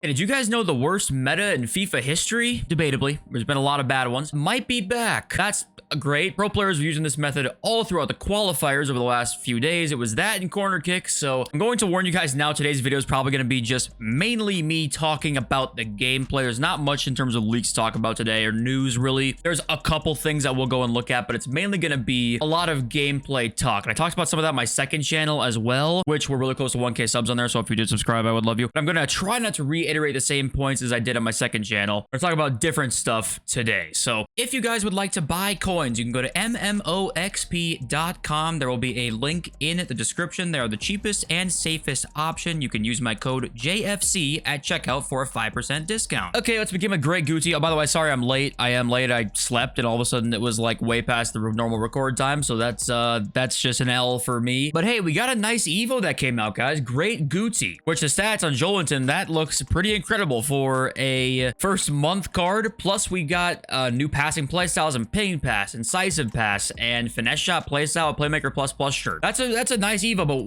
Hey, did you guys know the worst meta in FIFA history? Debatably, there's been a lot of bad ones. Might be back. That's great. Pro players were using this method all throughout the qualifiers over the last few days. It was that and corner kicks. So I'm going to warn you guys now, today's video is probably going to be just mainly me talking about the gameplay. There's not much in terms of leaks to talk about today or news, really. There's a couple things that we'll go and look at, but it's mainly going to be a lot of gameplay talk. And I talked about some of that on my second channel as well, which we're really close to 1K subs on there. So if you did subscribe, I would love you. But I'm going to try not to reiterate the same points as I did on my second channel. We're talking about different stuff today. So if you guys would like to buy coins, you can go to mmoxp.com. There will be a link in the description. They are the cheapest and safest option. You can use my code JFC at checkout for a 5% discount. Okay, let's begin with Greg Gucci. Oh, by the way, sorry I'm late. I am late. I slept and all of a sudden it was like way past the normal record time. So that's just an L for me. But hey, we got a nice Evo that came out, guys. Great Gucci, which the stats on Jolinton, that looks pretty incredible for a first month card. Plus we got new passing playstyles and ping pass, incisive pass, and finesse shot playstyle, playmaker plus shirt. That's a nice Evo, but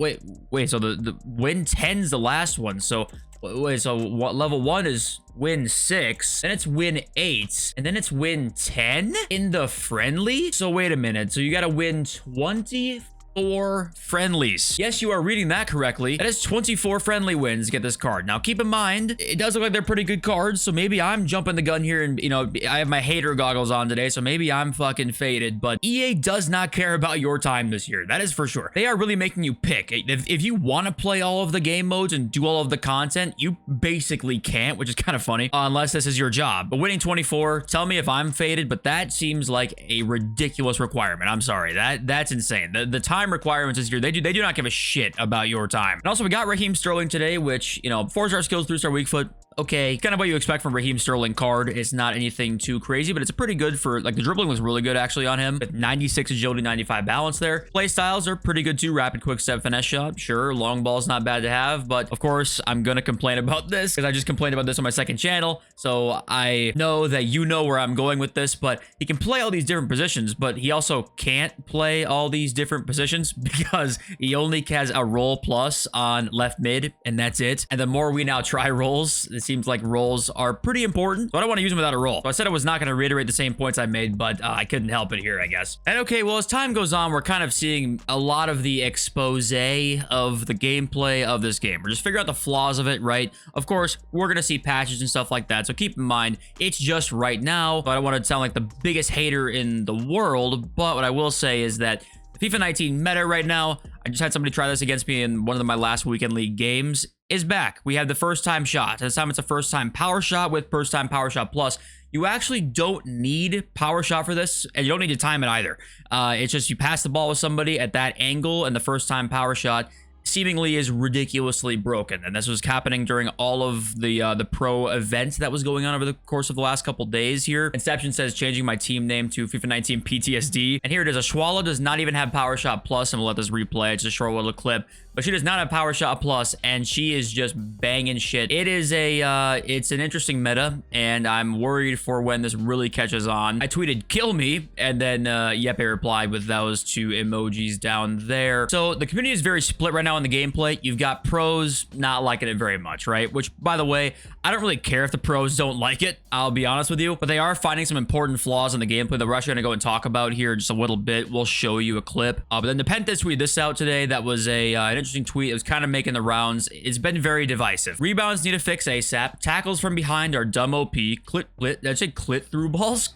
wait, so the win 10's the last one. So wait, so what, level 1 is win 6, then it's win 8, and then it's win 10 in the friendly? So wait a minute, so you gotta win 24 friendlies. Yes, you are reading that correctly. That is 24 friendly wins to get this card. Now, keep in mind, it does look like they're pretty good cards, so maybe I'm jumping the gun here and, you know, I have my hater goggles on today, so maybe I'm fucking faded, but EA does not care about your time this year. That is for sure. They are really making you pick. If you want to play all of the game modes and do all of the content, you basically can't, which is kind of funny, unless this is your job. But winning 24, tell me if I'm faded, but that seems like a ridiculous requirement. I'm sorry. That's insane. The time requirements this year, they do not give a shit about your time. And also we got Raheem Sterling today, which, you know, 4-star skills, 3-star weak foot. Okay, kind of what you expect from Raheem Sterling card. It's not anything too crazy, but it's pretty good for, like, the dribbling was really good actually on him. With 96 agility, 95 balance there. Play styles are pretty good too. Rapid, quick step, finesse shot. Sure, long ball's not bad to have, but of course, I'm gonna complain about this because I just complained about this on my second channel. So I know that you know where I'm going with this, but he can play all these different positions, but he also can't play all these different positions because he only has a roll plus on left mid, and that's it. And the more we now try rolls, it seems like rolls are pretty important, so I don't want to use them without a roll. So I said I was not going to reiterate the same points I made, but I couldn't help it here, I guess. And okay, well, as time goes on, we're kind of seeing a lot of the expose of the gameplay of this game. We're just figuring out the flaws of it, right? Of course, we're going to see patches and stuff like that, so keep in mind, it's just right now. So I don't want to sound like the biggest hater in the world, but what I will say is that FIFA 19 meta right now, I just had somebody try this against me in one of my last weekend league games, is back. We have the first time shot. This time it's a first time power shot with first time power shot plus. You actually don't need power shot for this, and you don't need to time it either. It's just you pass the ball with somebody at that angle, and the first time power shot seemingly is ridiculously broken, and this was happening during all of the pro events that was going on over the course of the last couple days here. Inception says changing my team name to FIFA 19 PTSD, and here it is. Ashwala does not even have power shot plus, and we'll let this replay. It's just a short little clip, but she does not have power shot plus, and she is just banging shit. It is it's an interesting meta, and I'm worried for when this really catches on. I tweeted kill me, and then Yepe replied with those two emojis down there. So the community is very split right now in the gameplay. You've got pros not liking it very much, right? Which, by the way, I don't really care if the pros don't like it, I'll be honest with you, but they are finding some important flaws in the gameplay that we're actually going to go and talk about here in just a little bit. We'll show you a clip. But then the Pentas tweeted this out today. That was an interesting tweet. It was kind of making the rounds. It's been very divisive. Rebounds need a fix ASAP. Tackles from behind are dumb OP. Clit through balls?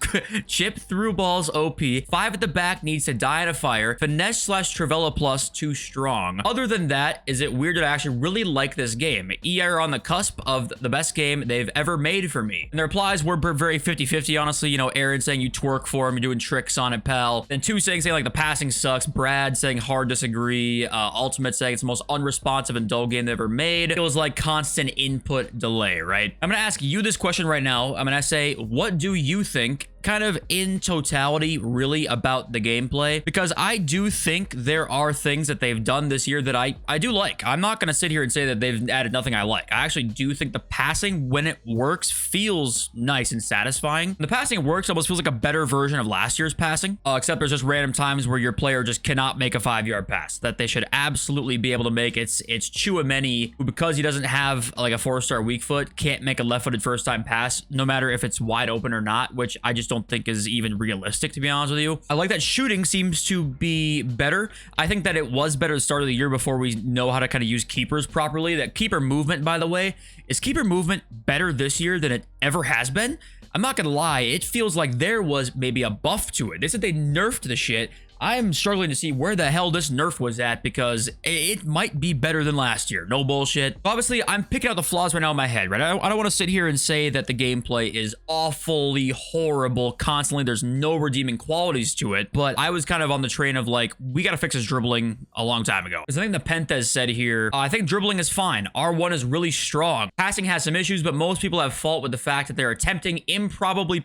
Chip through balls OP. 5 at the back needs to die in a fire. Finesse / Trivella plus too strong. Other than that, is it weird that I actually really like this game? EA are on the cusp of the best game they've ever made for me. And the replies were very 50-50, honestly. You know, Aaron saying you twerk for him, you're doing tricks on it, pal. Then 2 saying like the passing sucks. Brad saying hard disagree. Ultimate saying it's the most unresponsive and dull game they've ever made. It was like constant input delay, right? I'm gonna ask you this question right now. I'm gonna say, what do you think kind of in totality really about the gameplay, because I do think there are things that they've done this year that I do like. I'm not going to sit here and say that they've added nothing I like. I actually do think the passing, when it works, feels nice and satisfying. When the passing works, it almost feels like a better version of last year's passing, except there's just random times where your player just cannot make a 5-yard pass that they should absolutely be able to make. It's Chouameni, who, because he doesn't have like a 4-star weak foot, can't make a left-footed first-time pass, no matter if it's wide open or not, which I just don't think is even realistic, to be honest with you. I like that shooting seems to be better. I think that it was better at the start of the year before we know how to kind of use keepers properly. That keeper movement, by the way, is keeper movement better this year than it ever has been? I'm not gonna lie, it feels like there was maybe a buff to it. They said they nerfed the shit. I'm struggling to see where the hell this nerf was at, because it might be better than last year. No bullshit. Obviously, I'm picking out the flaws right now in my head, right? I don't want to sit here and say that the gameplay is awfully horrible constantly. There's no redeeming qualities to it, but I was kind of on the train of like, we got to fix this dribbling a long time ago. Because I think the Penthes said here, I think dribbling is fine. R1 is really strong. Passing has some issues, but most people have fault with the fact that they're attempting improbable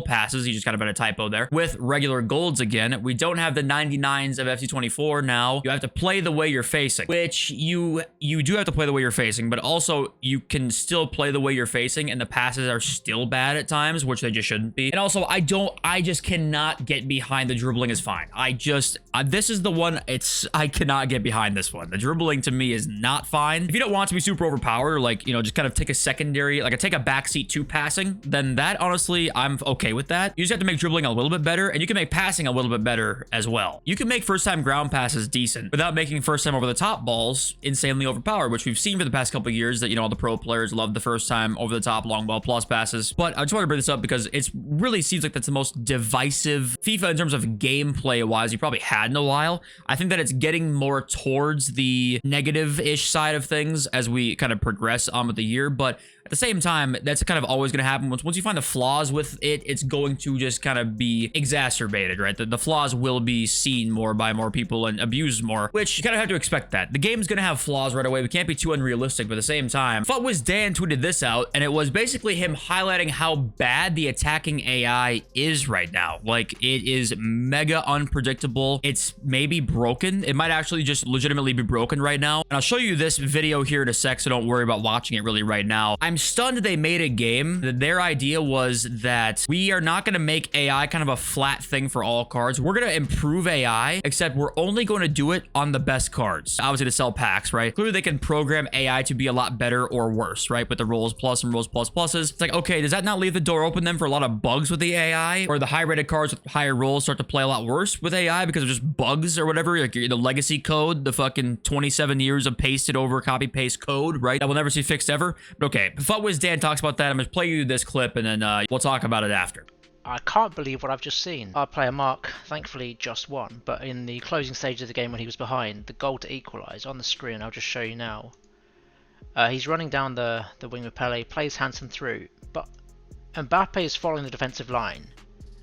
passes. You just kind of had a typo there with regular golds again. We don't have the 99s of FC24 now. You have to play the way you're facing, which you do have to play the way you're facing, but also you can still play the way you're facing and the passes are still bad at times, which they just shouldn't be. And also, I just cannot get behind the dribbling is fine. This is the one, I cannot get behind this one. The dribbling to me is not fine. If you don't want to be super overpowered, or like, you know, just kind of take a secondary, like take a backseat to passing, then that, honestly, I'm okay with that. You just have to make dribbling a little bit better, and you can make passing a little bit better as well. You can make first-time ground passes decent without making first-time over-the-top balls insanely overpowered, which we've seen for the past couple of years that, you know, all the pro players love the first-time over-the-top long ball plus passes. But I just want to bring this up because it really seems like that's the most divisive FIFA in terms of gameplay-wise you probably had in a while. I think that it's getting more towards the negative-ish side of things as we kind of progress on with the year, but at the same time, that's kind of always going to happen. Once you find the flaws with it, it's going to just kind of be exacerbated, right? The flaws will be seen more by more people and abused more, which you kind of have to expect that. The game's going to have flaws right away. We can't be too unrealistic, but at the same time, futties tweeted this out, and it was basically him highlighting how bad the attacking AI is right now. Like, it is mega unpredictable. It's maybe broken. It might actually just legitimately be broken right now. And I'll show you this video here in a sec, so don't worry about watching it really right now. I'm stunned they made a game that their idea was that we are not going to make AI kind of a flat thing for all cards. We're going to improve AI, except we're only going to do it on the best cards. Obviously to sell packs, right? Clearly they can program AI to be a lot better or worse, right? With the rolls plus and rolls plus pluses. It's like, okay, does that not leave the door open then for a lot of bugs with the AI? Or the high rated cards with higher rolls start to play a lot worse with AI because of just bugs or whatever? Like the legacy code, the fucking 27 years of pasted over copy paste code, right? That we'll never see fixed ever. But okay, futties talks about that. I'm going to play you this clip and then we'll talk about it after. I can't believe what I've just seen. Our player Mark thankfully just won, but in the closing stage of the game when he was behind, the goal to equalise on the screen, I'll just show you now. He's running down the wing with Pele, plays Hansen through, but Mbappe is following the defensive line.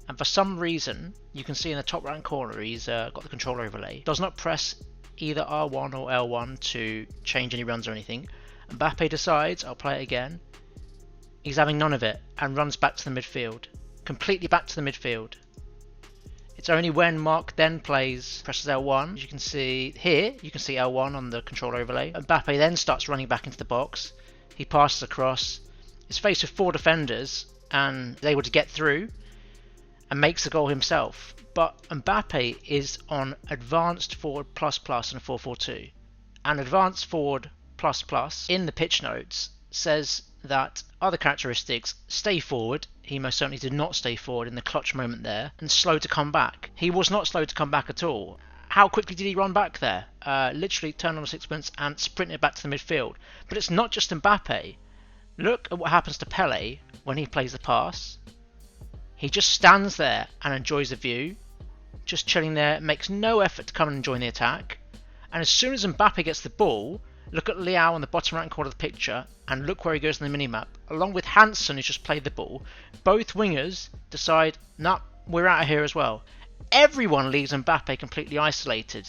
And for some reason, you can see in the top right corner, he's got the controller overlay. Does not press either R1 or L1 to change any runs or anything. Mbappe decides, I'll play it again. He's having none of it and runs back to the midfield. Completely back to the midfield. It's only when Mark then presses L1, as you can see here, you can see L1 on the controller overlay. Mbappe then starts running back into the box. He passes across. He's faced with 4 defenders and is able to get through and makes the goal himself. But Mbappe is on Advanced Forward Plus Plus and 442. And Advanced Forward Plus Plus in the pitch notes says that other characteristics: stay forward. He most certainly did not stay forward in the clutch moment there, and slow to come back. He was not slow to come back at all. How quickly did he run back there? Literally turned on sixpence and sprinted back to the midfield. But it's not just Mbappe. Look at what happens to Pele when he plays the pass. He just stands there and enjoys the view, just chilling there, makes no effort to come and join the attack. And as soon as Mbappe gets the ball, look at Leao on the bottom right corner of the picture, and look where he goes on the minimap. Along with Hansen, who's just played the ball, both wingers decide, nah, we're out of here as well. Everyone leaves Mbappe completely isolated.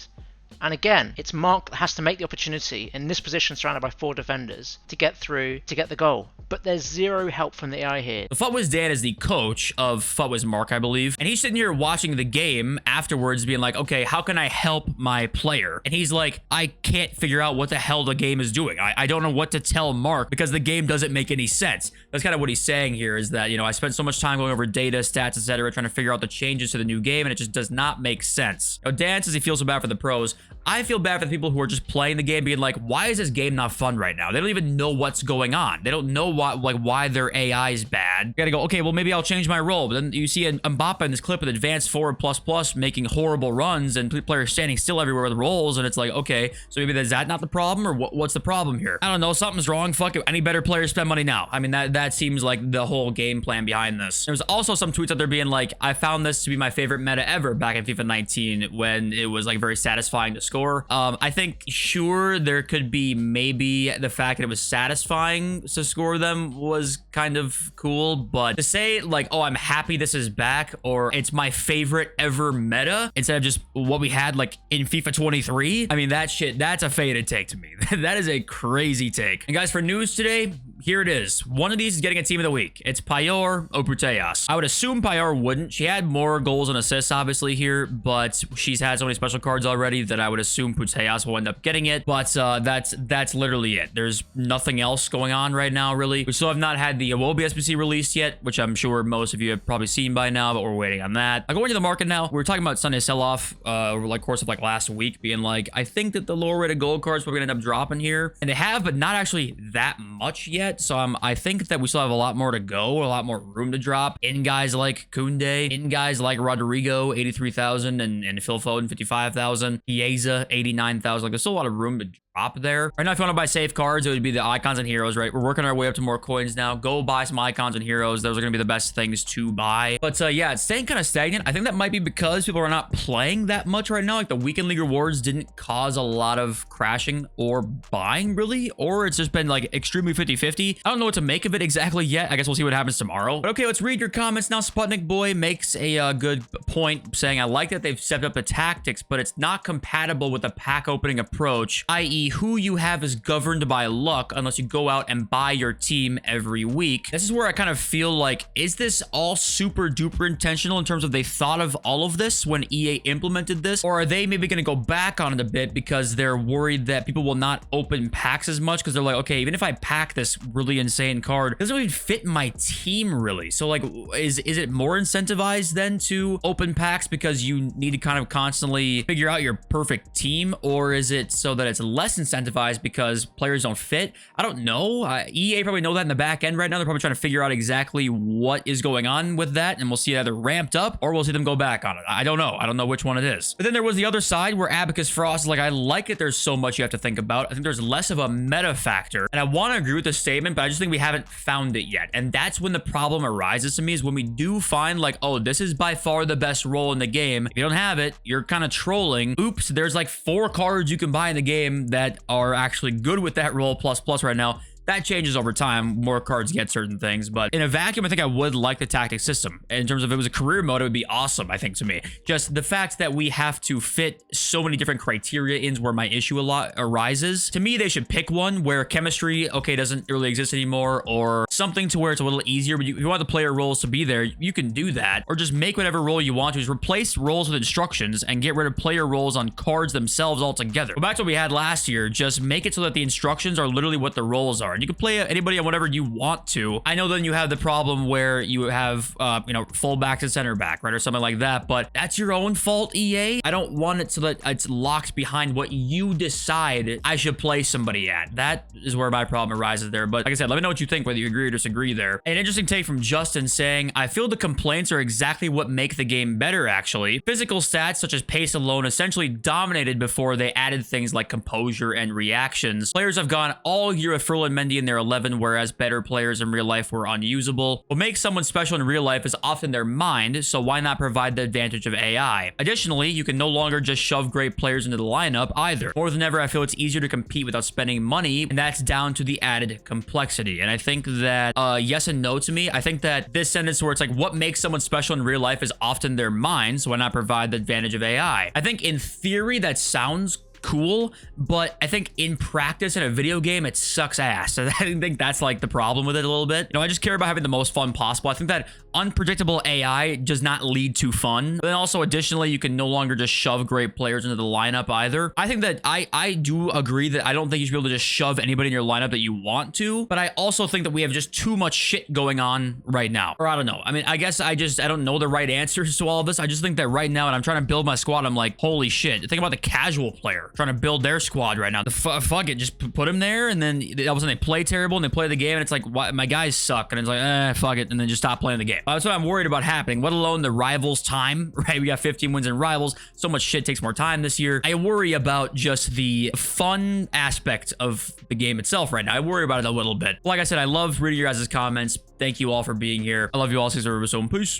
And again, it's Mark that has to make the opportunity in this position surrounded by 4 defenders to get through to get the goal. But there's zero help from the AI here. Futwas Dan is the coach of Futwas Mark, I believe. And he's sitting here watching the game afterwards being like, okay, how can I help my player? And he's like, I can't figure out what the hell the game is doing. I don't know what to tell Mark because the game doesn't make any sense. That's kind of what he's saying here is that, you know, I spent so much time going over data, stats, etc., trying to figure out the changes to the new game, and it just does not make sense. Now, Dan says he feels so bad for the pros. I feel bad for the people who are just playing the game being like, why is this game not fun right now? They don't even know what's going on. They don't know why their AI is bad. You gotta go, okay, well, maybe I'll change my role. But then you see Mbappe in this clip with advanced forward plus making horrible runs and players standing still everywhere with rolls. And it's like, okay, so maybe is that not the problem? Or what's the problem here? I don't know. Something's wrong. Fuck it. Any better players spend money now. I mean, that seems like the whole game plan behind this. There's also some tweets out there being like, I found this to be my favorite meta ever back in FIFA 19 when it was like very satisfying to score. I think sure there could be maybe the fact that it was satisfying to score them was kind of cool, but to say like, oh, I'm happy this is back or it's my favorite ever meta instead of just what we had like in FIFA 23, I mean, that's a faded take to me. That is a crazy take. And guys, for news today, here it is. One of these is getting a team of the week. It's Payor or Putellas. I would assume Payor wouldn't. She had more goals and assists, obviously, here, but she's had so many special cards already that I would assume Putellas will end up getting it. But that's literally it. There's nothing else going on right now, really. We still have not had the Iwobi SBC released yet, which I'm sure most of you have probably seen by now, but we're waiting on that. I'll go into the market now. We were talking about Sunday sell-off over like course of like last week, being like, I think that the lower rated gold cards are going to end up dropping here. And they have, but not actually that much yet. So I think that we still have a lot more to go, a lot more room to drop in guys like Koundé, in guys like Rodrigo, 83,000, and Phil Foden, 55,000, Chiesa, 89,000. Like there's still a lot of room to drop there. Right now, if you want to buy safe cards, it would be the icons and heroes, right? We're working our way up to more coins now. Go buy some icons and heroes. Those are going to be the best things to buy. But yeah, it's staying kind of stagnant. I think that might be because people are not playing that much right now. Like the weekend league rewards didn't cause a lot of crashing or buying really, or it's just been like extremely 50-50. I don't know what to make of it exactly yet. I guess we'll see what happens tomorrow. But okay, let's read your comments now. Sputnik Boy makes a good point saying, I like that they've stepped up the tactics, but it's not compatible with the pack opening approach, i.e. who you have is governed by luck unless you go out and buy your team every week. This is where I kind of feel like, is this all super duper intentional in terms of they thought of all of this when EA implemented this? Or are they maybe going to go back on it a bit because they're worried that people will not open packs as much because they're like, okay, even if I pack this really insane card, it doesn't even fit my team really. So like, is it more incentivized then to open packs because you need to kind of constantly figure out your perfect team? Or is it so that it's less incentivized because players don't fit? I don't know. EA probably know that in the back end right now. They're probably trying to figure out exactly what is going on with that, and we'll see it either ramped up or we'll see them go back on it. I don't know. I don't know which one it is. But then there was the other side where Abacus Frost is like, I like it. There's so much you have to think about. I think there's less of a meta factor, and I want to agree with this statement, but I just think we haven't found it yet. And that's when the problem arises to me, is when we do find like, oh, this is by far the best role in the game. If you don't have it, you're kind of trolling. Oops, there's like 4 cards you can buy in the game that are actually good with that role plus right now. That changes over time. More cards get certain things, but in a vacuum, I think I would like the tactic system. In terms of if it was a career mode, it would be awesome, I think, to me. Just the fact that we have to fit so many different criteria in where my issue a lot arises. To me, they should pick one where chemistry, okay, doesn't really exist anymore, or something to where it's a little easier, but if you want the player roles to be there, you can do that. Or just make whatever role you want to. Just replace roles with instructions and get rid of player roles on cards themselves altogether. Go back to what we had last year. Just make it so that the instructions are literally what the roles are. And you can play anybody on whatever you want to. I know then you have the problem where you have, you know, fullback to center back, right? Or something like that, but that's your own fault, EA. I don't want it so that it's locked behind what you decide I should play somebody at. That is where my problem arises there. But like I said, let me know what you think, whether you agree or disagree there. An interesting take from Justin saying, I feel the complaints are exactly what make the game better, actually. Physical stats such as pace alone essentially dominated before they added things like composure and reactions. Players have gone all year with Furlan Mendy in their 11, whereas better players in real life were unusable. What makes someone special in real life is often their mind, so why not provide the advantage of AI? Additionally, you can no longer just shove great players into the lineup either. More than ever, I feel it's easier to compete without spending money, and that's down to the added complexity. And I think that, yes and no to me. I think that this sentence where it's like, what makes someone special in real life is often their mind, so why not provide the advantage of AI? I think in theory, that sounds cool, but I think in practice in a video game, it sucks ass. So I think that's like the problem with it a little bit. You know, I just care about having the most fun possible. I think that unpredictable AI does not lead to fun. But then also additionally, you can no longer just shove great players into the lineup either. I think that I do agree that I don't think you should be able to just shove anybody in your lineup that you want to, but I also think that we have just too much shit going on right now. Or I don't know. I mean, I guess I don't know the right answers to all of this. I just think that right now, and I'm trying to build my squad, I'm like, holy shit. Think about the casual player trying to build their squad right now. Fuck it, just put him there, and then all of a sudden they play terrible and they play the game, and it's like, why, my guys suck, and it's like, fuck it, and then just stop playing the game. That's what I'm worried about happening, let alone the rivals time, right? We got 15 wins in rivals. So much shit takes more time this year. I worry about just the fun aspect of the game itself right now. I worry about it a little bit. Like I said, I love reading your guys' comments. Thank you all for being here. I love you all. See you soon. Peace.